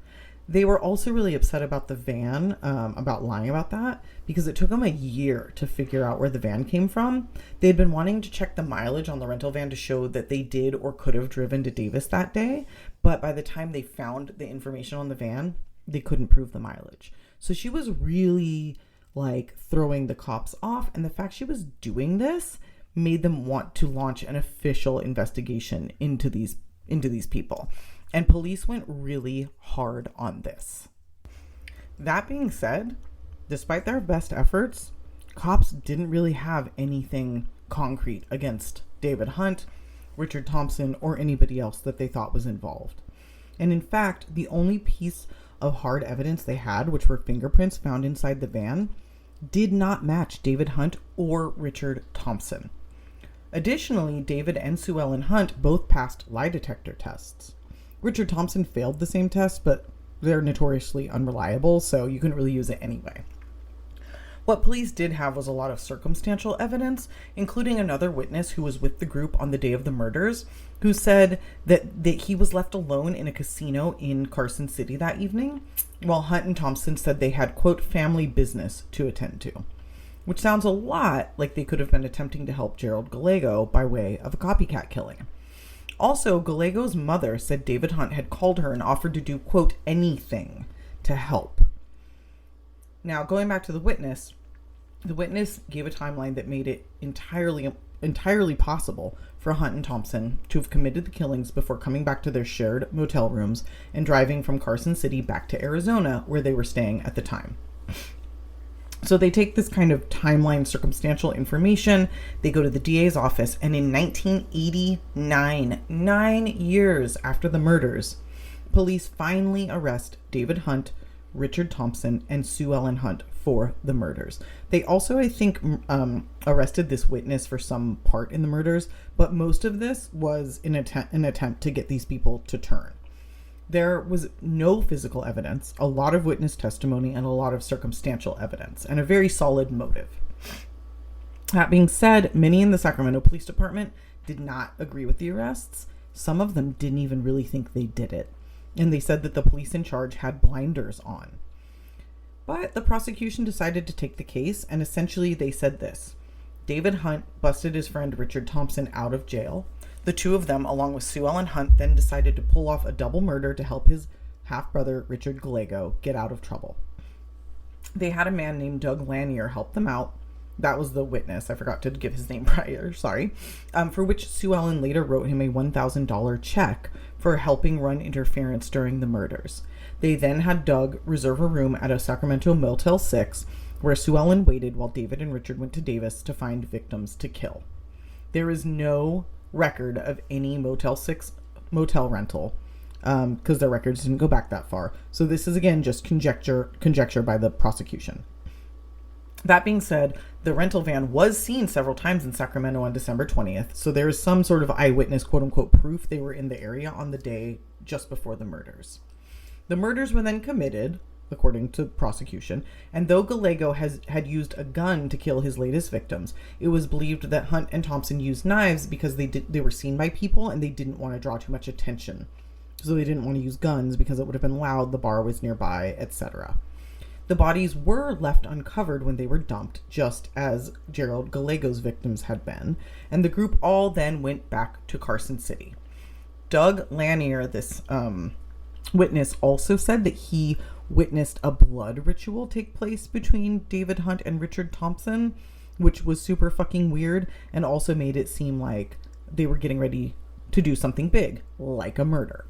They were also really upset about the van, about lying about that, because it took them a year to figure out where the van came from. They had been wanting to check the mileage on the rental van to show that they did or could have driven to Davis that day, but by the time they found the information on the van, they couldn't prove the mileage. So she was really throwing the cops off, and the fact she was doing this made them want to launch an official investigation into these people. And police went really hard on this. That being said, despite their best efforts, cops didn't really have anything concrete against David Hunt, Richard Thompson, or anybody else that they thought was involved. And in fact, the only piece of hard evidence they had, which were fingerprints found inside the van, did not match David Hunt or Richard Thompson. Additionally, David and Sue Ellen Hunt both passed lie detector tests. Richard Thompson failed the same test, but they're notoriously unreliable, so you couldn't really use it anyway. What police did have was a lot of circumstantial evidence, including another witness who was with the group on the day of the murders, who said that he was left alone in a casino in Carson City that evening, while Hunt and Thompson said they had, quote, family business to attend to, which sounds a lot like they could have been attempting to help Gerald Gallego by way of a copycat killing. Also, Gallego's mother said David Hunt had called her and offered to do, quote, anything to help. Now, going back to the witness, The witness gave a timeline that made it entirely possible for Hunt and Thompson to have committed the killings before coming back to their shared motel rooms and driving from Carson City back to Arizona, where they were staying at the time. So they take this kind of timeline circumstantial information, they go to the DA's office, and in 1989, 9 years after the murders, police finally arrest David Hunt, Richard Thompson, and Sue Ellen Hunt for the murders. They also, I think, arrested this witness for some part in the murders, but most of this was an attempt to get these people to turn. There was no physical evidence, a lot of witness testimony, and a lot of circumstantial evidence, and a very solid motive. That being said, many in the Sacramento Police Department did not agree with the arrests. Some of them didn't even really think they did it, and they said that the police in charge had blinders on. But the prosecution decided to take the case, and essentially they said this: David Hunt busted his friend Richard Thompson out of jail. The two of them, along with Sue Ellen Hunt, then decided to pull off a double murder to help his half-brother, Richard Gallego, get out of trouble. They had a man named Doug Lanier help them out. That was the witness. I forgot to give his name prior, sorry. For which Sue Ellen later wrote him a $1,000 check for helping run interference during the murders. They then had Doug reserve a room at a Sacramento Motel 6, where Sue Ellen waited while David and Richard went to Davis to find victims to kill. There is no record of any Motel 6 motel rental, because their records didn't go back that far. So this is, again, just conjecture by the prosecution. That being said, the rental van was seen several times in Sacramento on December 20th, so there is some sort of eyewitness, quote-unquote, proof they were in the area on the day just before the murders. The murders were then committed, according to prosecution, and though Gallego had used a gun to kill his latest victims, it was believed that Hunt and Thompson used knives because they were seen by people and they didn't want to draw too much attention. So they didn't want to use guns because it would have been loud, the bar was nearby, etc. The bodies were left uncovered when they were dumped, just as Gerald Gallego's victims had been, and the group all then went back to Carson City. Doug Lanier, this witness, also said that he witnessed a blood ritual take place between David Hunt and Richard Thompson, which was super fucking weird and also made it seem like they were getting ready to do something big, like a murder.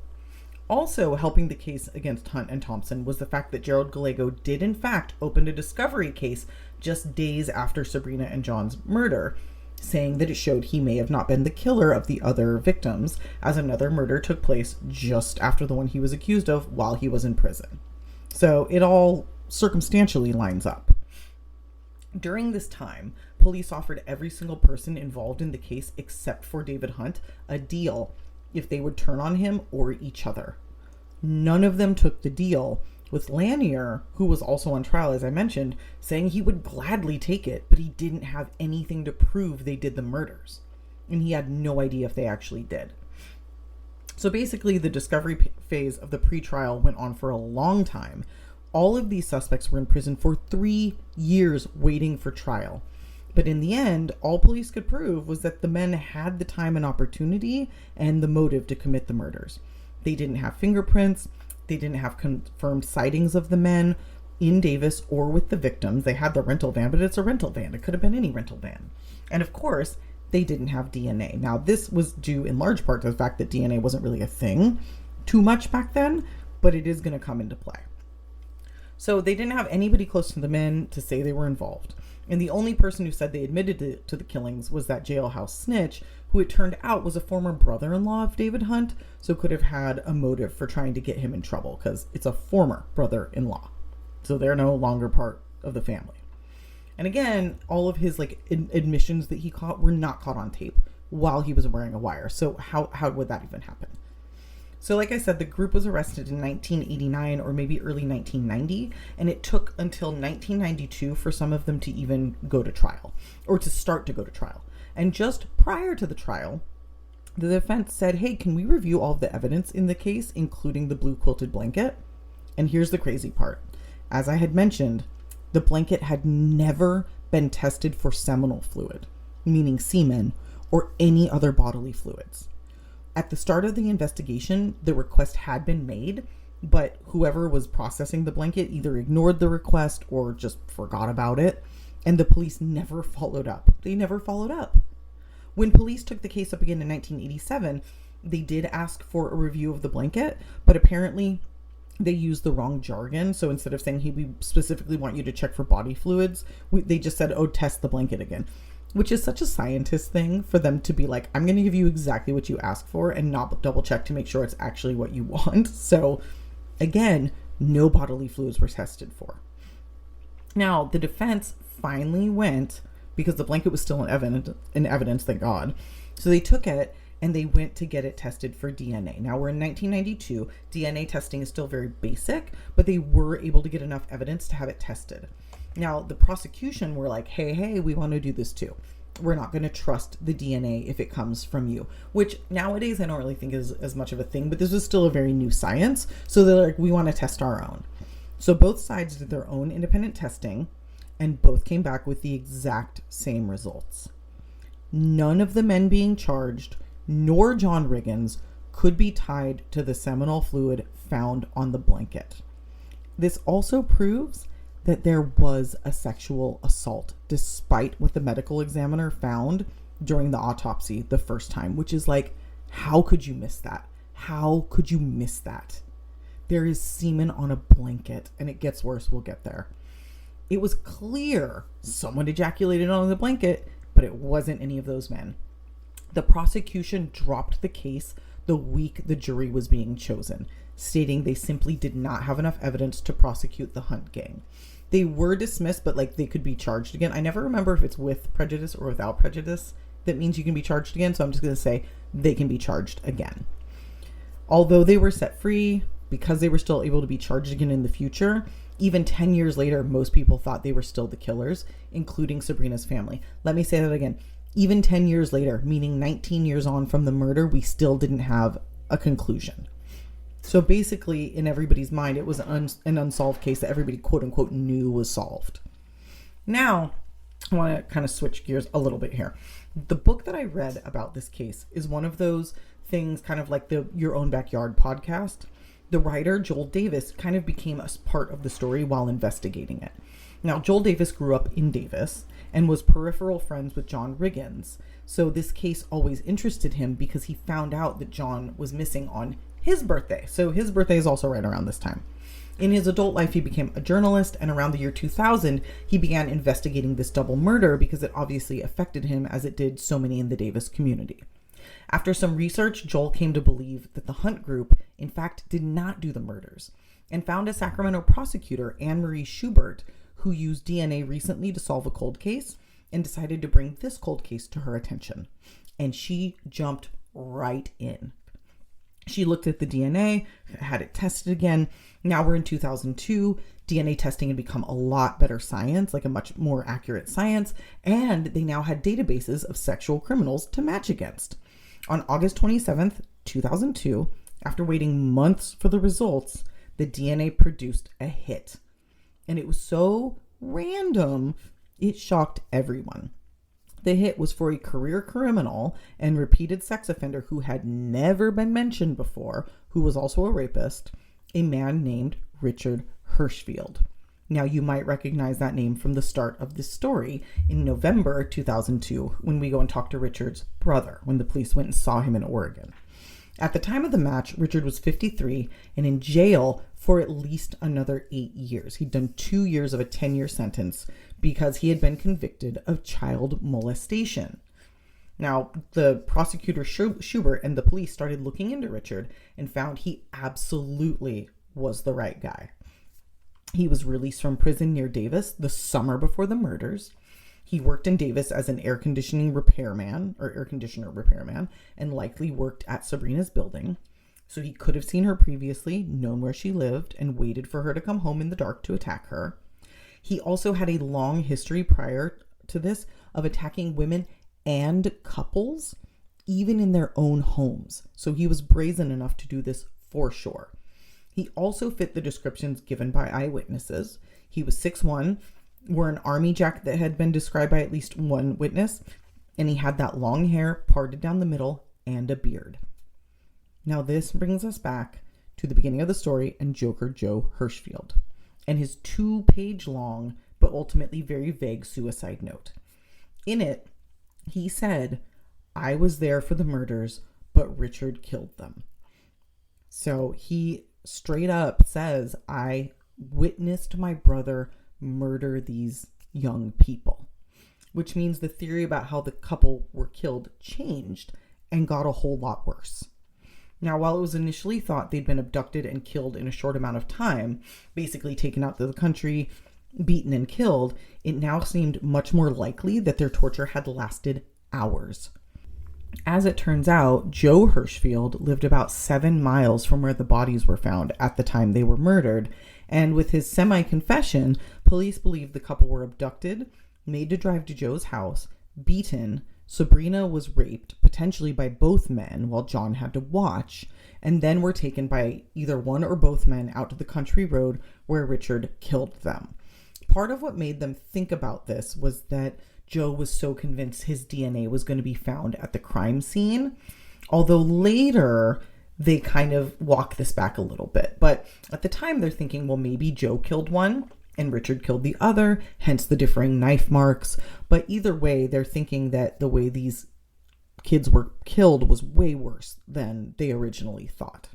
Also helping the case against Hunt and Thompson was the fact that Gerald Gallego did in fact open a discovery case just days after Sabrina and John's murder, saying that it showed he may have not been the killer of the other victims, as another murder took place just after the one he was accused of while he was in prison. So it all circumstantially lines up. During this time, police offered every single person involved in the case except for David Hunt a deal if they would turn on him or each other. None of them took the deal, with Lanier, who was also on trial as I mentioned, saying he would gladly take it, but he didn't have anything to prove they did the murders, and he had no idea if they actually did. So basically, the discovery phase of the pretrial went on for a long time. All of these suspects were in prison for 3 years waiting for trial. But in the end, all police could prove was that the men had the time and opportunity and the motive to commit the murders. They didn't have fingerprints. They didn't have confirmed sightings of the men in Davis or with the victims. They had the rental van, but it's a rental van. It could have been any rental van. And of course, they didn't have DNA. Now, this was due in large part to the fact that DNA wasn't really a thing too much back then, but it is going to come into play. So they didn't have anybody close to the men to say they were involved. And the only person who said they admitted to the killings was that jailhouse snitch, who it turned out was a former brother-in-law of David Hunt, so could have had a motive for trying to get him in trouble, because it's a former brother-in-law. So they're no longer part of the family. And again, all of his admissions that he caught were not caught on tape while he was wearing a wire. So how would that even happen? So like I said, the group was arrested in 1989 or maybe early 1990, and it took until 1992 for some of them to even go to trial, or to start to go to trial. And just prior to the trial, the defense said, hey, can we review all of the evidence in the case, including the blue quilted blanket? And here's the crazy part. As I had mentioned, the blanket had never been tested for seminal fluid, meaning semen, or any other bodily fluids. At the start of the investigation, the request had been made, but whoever was processing the blanket either ignored the request or just forgot about it. And the police never followed up. They never followed up. When police took the case up again in 1987, they did ask for a review of the blanket, but apparently they used the wrong jargon. So instead of saying, hey, we specifically want you to check for body fluids, they just said, oh, test the blanket again, which is such a scientist thing for them to be like, I'm going to give you exactly what you asked for and not double check to make sure it's actually what you want. So again, no bodily fluids were tested for. Now, the defense finally went, because the blanket was still in evidence, thank God. So they took it and they went to get it tested for DNA. Now we're in 1992. DNA testing is still very basic, but they were able to get enough evidence to have it tested. Now the prosecution were like, hey, we want to do this too. We're not going to trust the DNA if it comes from you, which nowadays I don't really think is as much of a thing, but this is still a very new science. So they're like, we want to test our own. So both sides did their own independent testing, and both came back with the exact same results. None of the men being charged, nor John Riggins, could be tied to the seminal fluid found on the blanket. This also proves that there was a sexual assault, despite what the medical examiner found during the autopsy the first time, which is like, how could you miss that? How could you miss that? There is semen on a blanket, and it gets worse. We'll get there. It was clear someone ejaculated on the blanket, but it wasn't any of those men. The prosecution dropped the case the week the jury was being chosen, stating they simply did not have enough evidence to prosecute the Hunt gang. They were dismissed, but like they could be charged again. I never remember if it's with prejudice or without prejudice. That means you can be charged again. So I'm just going to say they can be charged again. Although they were set free, because they were still able to be charged again in the future, even 10 years later, most people thought they were still the killers, including Sabrina's family. Let me say that again. Even 10 years later, meaning 19 years on from the murder, we still didn't have a conclusion. So basically, in everybody's mind, it was an unsolved case that everybody, quote unquote, knew was solved. Now, I want to kind of switch gears a little bit here. The book that I read about this case is one of those things, kind of like the Your Own Backyard podcast. The writer, Joel Davis, kind of became a part of the story while investigating it. Now, Joel Davis grew up in Davis and was peripheral friends with John Riggins. So this case always interested him because he found out that John was missing on his birthday. So his birthday is also right around this time. In his adult life, he became a journalist, and around the year 2000, he began investigating this double murder because it obviously affected him as it did so many in the Davis community. After some research, Joel came to believe that the Hunt group, in fact, did not do the murders, and found a Sacramento prosecutor, Anne Marie Schubert, who used DNA recently to solve a cold case and decided to bring this cold case to her attention. And she jumped right in. She looked at the DNA, had it tested again. Now we're in 2002. DNA testing had become a lot better science, like a much more accurate science, and they now had databases of sexual criminals to match against. On August 27th, 2002, after waiting months for the results, the DNA produced a hit. And it was so random, it shocked everyone. The hit was for a career criminal and repeated sex offender who had never been mentioned before, who was also a rapist, a man named Richard Hirschfield. Now, you might recognize that name from the start of this story in November 2002, when we go and talk to Richard's brother, when the police went and saw him in Oregon. At the time of the match, Richard was 53 and in jail for at least another 8 years. He'd done 2 years of a 10-year sentence because he had been convicted of child molestation. Now, the prosecutor Schubert and the police started looking into Richard and found he absolutely was the right guy. He was released from prison near Davis the summer before the murders. He worked in Davis as an air conditioner repairman, and likely worked at Sabrina's building. So he could have seen her previously, known where she lived, and waited for her to come home in the dark to attack her. He also had a long history prior to this of attacking women and couples, even in their own homes. So he was brazen enough to do this for sure. He also fit the descriptions given by eyewitnesses. He was 6'1", wore an army jacket that had been described by at least one witness, and he had that long hair parted down the middle and a beard. Now this brings us back to the beginning of the story and Joker Joe Hirschfield and his 2-page long but ultimately very vague suicide note. In it, he said, "I was there for the murders, but Richard killed them." So he straight up says, "I witnessed my brother murder these young people," which means the theory about how the couple were killed changed and got a whole lot worse. Now, while it was initially thought they'd been abducted and killed in a short amount of time, basically taken out to the country, beaten and killed, it now seemed much more likely that their torture had lasted hours. As it turns out, Joe Hirschfield lived about 7 miles from where the bodies were found at the time they were murdered, and with his semi-confession, police believe the couple were abducted, made to drive to Joe's house, beaten. Sabrina was raped, potentially by both men, while John had to watch, and then were taken by either one or both men out to the country road where Richard killed them. Part of what made them think about this was that Joe was so convinced his DNA was going to be found at the crime scene, although later they kind of walk this back a little bit. But at the time they're thinking, well, maybe Joe killed one and Richard killed the other, hence the differing knife marks. But either way, they're thinking that the way these kids were killed was way worse than they originally thought.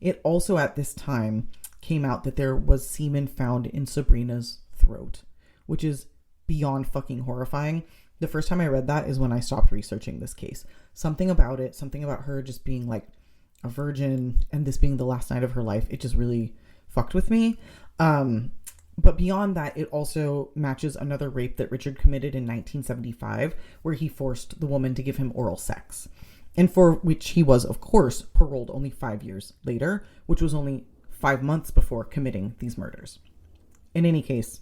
It also at this time came out that there was semen found in Sabrina's throat, which is beyond fucking horrifying. The first time I read that is when I stopped researching this case. Something about it, something about her just being like a virgin and this being the last night of her life, it just really fucked with me. But beyond that, it also matches another rape that Richard committed in 1975, where he forced the woman to give him oral sex, and for which he was, of course, paroled only 5 years later, which was only 5 months before committing these murders. In any case,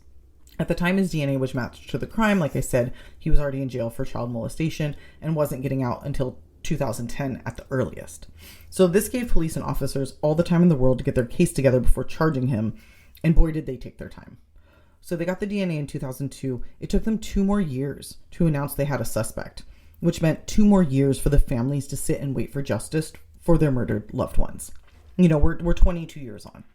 at the time his DNA was matched to the crime, like I said, he was already in jail for child molestation and wasn't getting out until 2010 at the earliest. So this gave police and officers all the time in the world to get their case together before charging him. And boy, did they take their time. So they got the DNA in 2002. It took them 2 more years to announce they had a suspect, which meant 2 more years for the families to sit and wait for justice for their murdered loved ones. You know, we're 22 years on.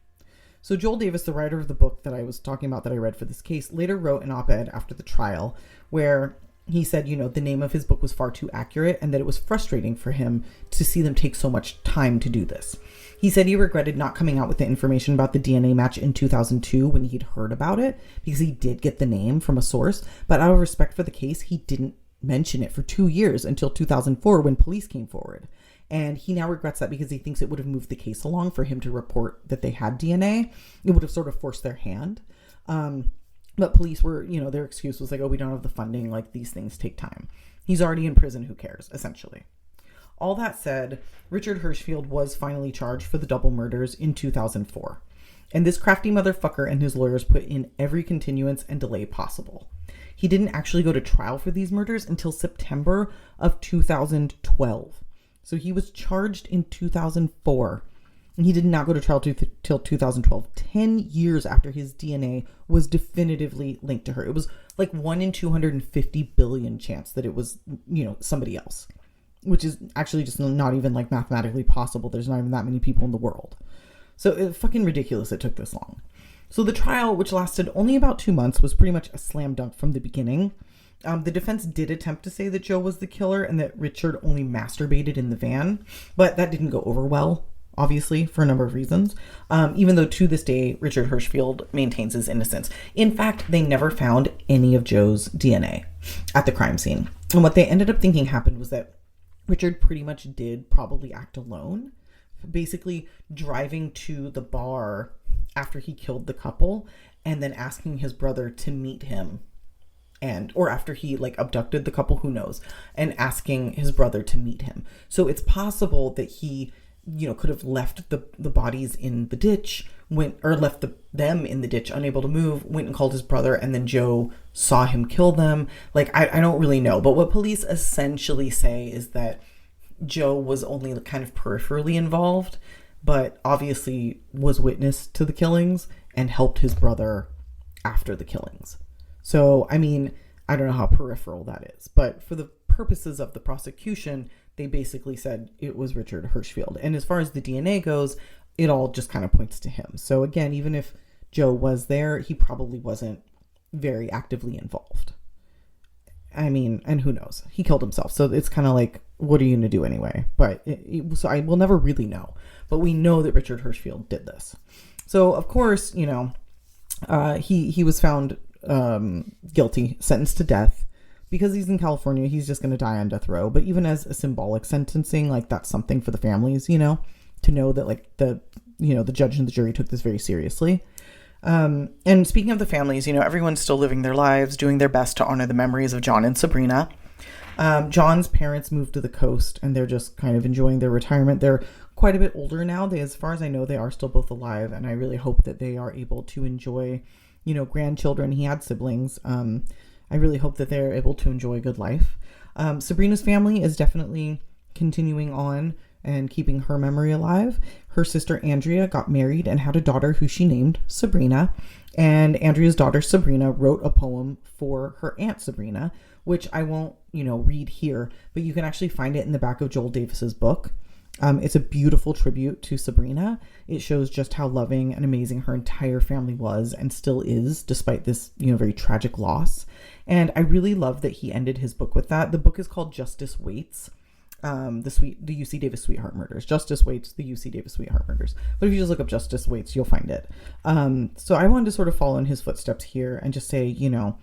So Joel Davis, the writer of the book that I was talking about that I read for this case, later wrote an op-ed after the trial where he said, you know, the name of his book was far too accurate and that it was frustrating for him to see them take so much time to do this. He said he regretted not coming out with the information about the DNA match in 2002 when he'd heard about it, because he did get the name from a source, but out of respect for the case, he didn't mention it for 2 years until 2004 when police came forward. And he now regrets that because he thinks it would have moved the case along for him to report that they had DNA. It would have sort of forced their hand. But police were, you know, their excuse was like, oh, we don't have the funding. Like, these things take time. He's already in prison. Who cares, essentially. All that said, Richard Hirschfield was finally charged for the double murders in 2004. And this crafty motherfucker and his lawyers put in every continuance and delay possible. He didn't actually go to trial for these murders until September of 2012. So he was charged in 2004. And he did not go to trial till 2012, 10 years after his DNA was definitively linked to her. It was like 1 in 250 billion chance that it was, you know, somebody else, which is actually just not even like mathematically possible. There's not even that many people in the world. So it's fucking ridiculous it took this long. So the trial, which lasted only about 2 months, was pretty much a slam dunk from the beginning. The defense did attempt to say that Joe was the killer and that Richard only masturbated in the van, but that didn't go over well, obviously, for a number of reasons, even though to this day, Richard Hirschfield maintains his innocence. In fact, they never found any of Joe's DNA at the crime scene. And what they ended up thinking happened was that Richard pretty much did probably act alone, basically driving to the bar after he killed the couple and then asking his brother to meet him, or after he like abducted the couple, who knows, and asking his brother to meet him. So it's possible that he, you know, could have left the bodies in the ditch, left them in the ditch, unable to move, went and called his brother, and then Joe saw him kill them. Like, I don't really know. But what police essentially say is that Joe was only kind of peripherally involved, but obviously was witness to the killings and helped his brother after the killings. So, I mean, I don't know how peripheral that is, but for the purposes of the prosecution, they basically said it was Richard Hirschfield. And as far as the DNA goes, it all just kind of points to him. So again, even if Joe was there, he probably wasn't very actively involved. I mean, and who knows? He killed himself. So it's kind of like, what are you going to do anyway? But so I will never really know. But we know that Richard Hirschfield did this. So, of course, you know, he was found guilty, sentenced to death. Because he's in California, he's just going to die on death row. But even as a symbolic sentencing, like, that's something for the families, you know, to know that, like, the judge and the jury took this very seriously. And speaking of the families, you know, everyone's still living their lives, doing their best to honor the memories of John and Sabrina. John's parents moved to the coast and they're just kind of enjoying their retirement. They're quite a bit older now. As far as I know, they are still both alive. And I really hope that they are able to enjoy, you know, grandchildren. He had siblings. I really hope that they're able to enjoy a good life. Sabrina's family is definitely continuing on and keeping her memory alive. Her sister Andrea got married and had a daughter who she named Sabrina. And Andrea's daughter Sabrina wrote a poem for her aunt Sabrina, which I won't, you know, read here, but you can actually find it in the back of Joel Davis's book. It's a beautiful tribute to Sabrina. It shows just how loving and amazing her entire family was and still is, despite this, you know, very tragic loss. And I really love that he ended his book with that. The book is called Justice Waits. The UC Davis Sweetheart Murders. Justice Waits, the UC Davis Sweetheart Murders. But if you just look up Justice Waits, you'll find it. So I wanted to sort of follow in his footsteps here and just say, you know,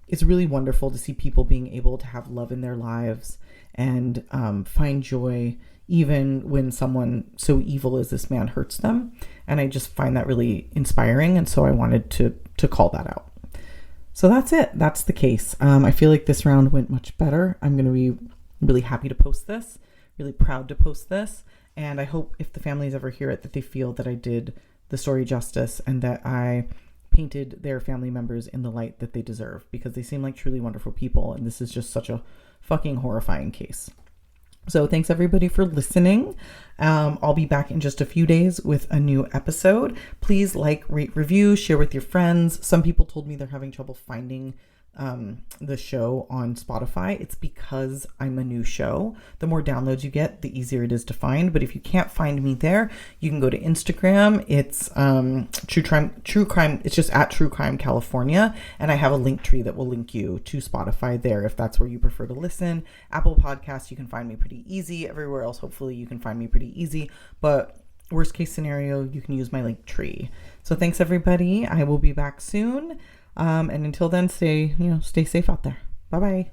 it's really wonderful to see people being able to have love in their lives and find joy even when someone so evil as this man hurts them. And I just find that really inspiring. And so I wanted to call that out. So that's it. That's the case. I feel like this round went much better. I'm going to be really happy to post this, really proud to post this. And I hope if the families ever hear it, that they feel that I did the story justice and that I painted their family members in the light that they deserve, because they seem like truly wonderful people. And this is just such a fucking horrifying case. So thanks everybody for listening. I'll be back in just a few days with a new episode. Please like, rate, review, share with your friends. Some people told me they're having trouble finding the show on Spotify. It's because I'm a new show. The more downloads you get, the easier it is to find. But if you can't find me there, you can go to Instagram. It's true crime. It's just at True Crime California, and I have a link tree that will link you to Spotify there if that's where you prefer to listen. Apple Podcasts, you can find me pretty easy. Everywhere else, hopefully, you can find me pretty easy. But worst case scenario, you can use my link tree. So thanks everybody. I will be back soon. And until then, stay safe out there. Bye-bye.